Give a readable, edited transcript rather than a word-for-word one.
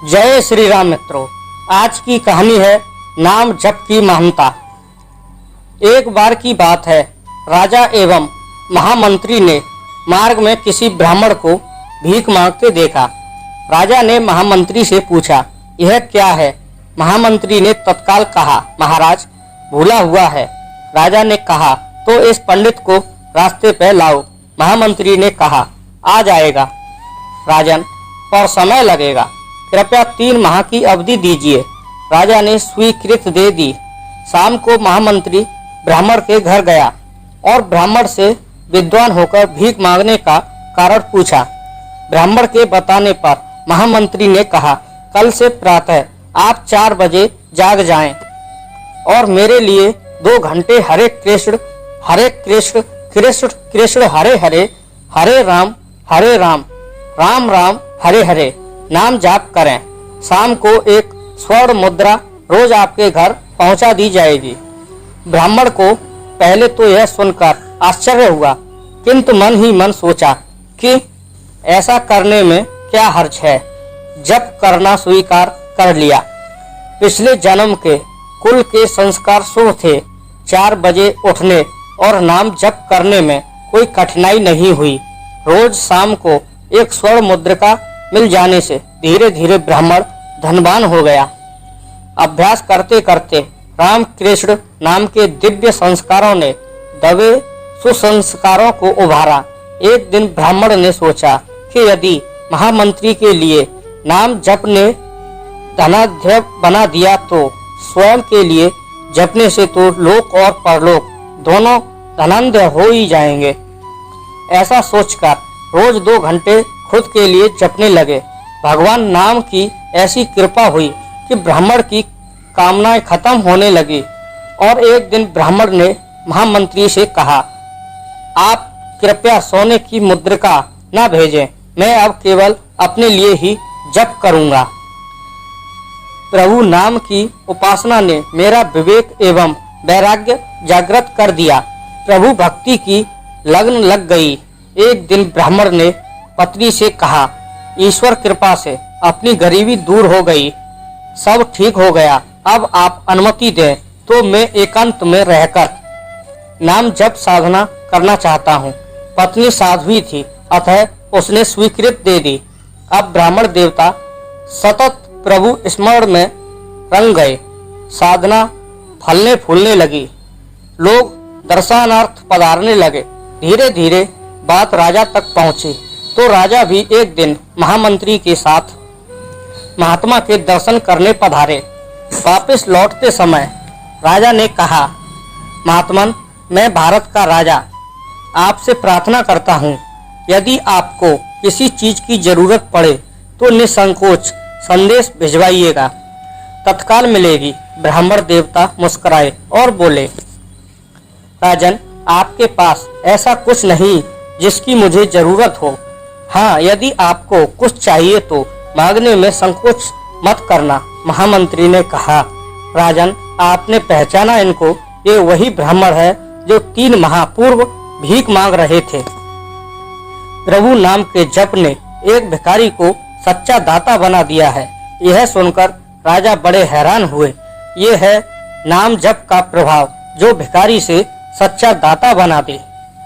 जय श्री राम मित्रों। आज की कहानी है नाम जप की महानता। एक बार की बात है, राजा एवं महामंत्री ने मार्ग में किसी ब्राह्मण को भीख मांगते देखा। राजा ने महामंत्री से पूछा, यह क्या है? महामंत्री ने तत्काल कहा, महाराज भूला हुआ है। राजा ने कहा, तो इस पंडित को रास्ते पर लाओ। महामंत्री ने कहा, आ जाएगा राजन, पर समय लगेगा, कृपया 3 माह की अवधि दीजिए। राजा ने स्वीकृति दे दी। शाम को महामंत्री ब्राह्मण के घर गया और ब्राह्मण से विद्वान होकर भीख मांगने का कारण पूछा। ब्राह्मण के बताने पर महामंत्री ने कहा, कल से प्रातः आप 4 बजे जाग जाएं और मेरे लिए 2 घंटे हरे कृष्ण कृष्ण कृष्ण हरे हरे, हरे राम राम राम हरे हरे नाम जाप करें। शाम को एक स्वर्ण मुद्रा रोज आपके घर पहुंचा दी जाएगी। ब्राह्मण को पहले तो यह सुनकर आश्चर्य हुआ, किंतु मन ही मन सोचा कि ऐसा करने में क्या हर्ज है। जप करना स्वीकार कर लिया। पिछले जन्म के कुल के संस्कार शुभ थे। 4 बजे उठने और नाम जप करने में कोई कठिनाई नहीं हुई। रोज शाम को एक स्वर्ण मुद्रिका मिल जाने से धीरे धीरे ब्राह्मण धनवान हो गया। अभ्यास करते करते राम कृष्ण नाम के दिव्य संस्कारों ने दबे सुसंस्कारों को उभारा। एक दिन ब्राह्मण ने सोचा कि यदि महामंत्री के लिए नाम जप ने धनाढ्य बना दिया तो स्वयं के लिए जपने से तो लोक और परलोक दोनों धनाढ्य हो ही जाएंगे। ऐसा सोचकर रोज 2 घंटे खुद के लिए जपने लगे। भगवान नाम की ऐसी कृपा हुई कि ब्राह्मण की कामनाएं खत्म होने लगी और एक दिन ब्राह्मण ने महामंत्री से कहा, आप कृपया सोने की मुद्रिका न भेजें, मैं अब केवल अपने लिए ही जप करूंगा। प्रभु नाम की उपासना ने मेरा विवेक एवं वैराग्य जागृत कर दिया। प्रभु भक्ति की लगन लग गई। एक दिन ब्राह्मण ने पत्नी से कहा, ईश्वर कृपा से अपनी गरीबी दूर हो गई, सब ठीक हो गया। अब आप अनुमति दें तो मैं एकांत में रहकर नाम जप साधना करना चाहता हूँ। पत्नी साध्वी थी, अतः उसने स्वीकृति दे दी। अब ब्राह्मण देवता सतत प्रभु स्मरण में रंग गए। साधना फलने फूलने लगी। लोग दर्शनार्थ पधारने लगे। धीरे धीरे बात राजा तक पहुंची तो राजा भी एक दिन महामंत्री के साथ महात्मा के दर्शन करने पधारे। वापस लौटते समय राजा ने कहा, महात्मन, मैं भारत का राजा आपसे प्रार्थना करता हूँ, यदि आपको किसी चीज की जरूरत पड़े तो निसंकोच संदेश भिजवाइएगा, तत्काल मिलेगी। ब्राह्मण देवता मुस्कुराए और बोले, राजन, आपके पास ऐसा कुछ नहीं जिसकी मुझे जरूरत हो। हाँ, यदि आपको कुछ चाहिए तो मांगने में संकोच मत करना। महामंत्री ने कहा, राजन, आपने पहचाना इनको? ये वही ब्राह्मण है जो 3 माह पूर्व भीख मांग रहे थे। प्रभु नाम के जप ने एक भिखारी को सच्चा दाता बना दिया है। यह सुनकर राजा बड़े हैरान हुए। ये है नाम जप का प्रभाव जो भिखारी से सच्चा दाता बना दे।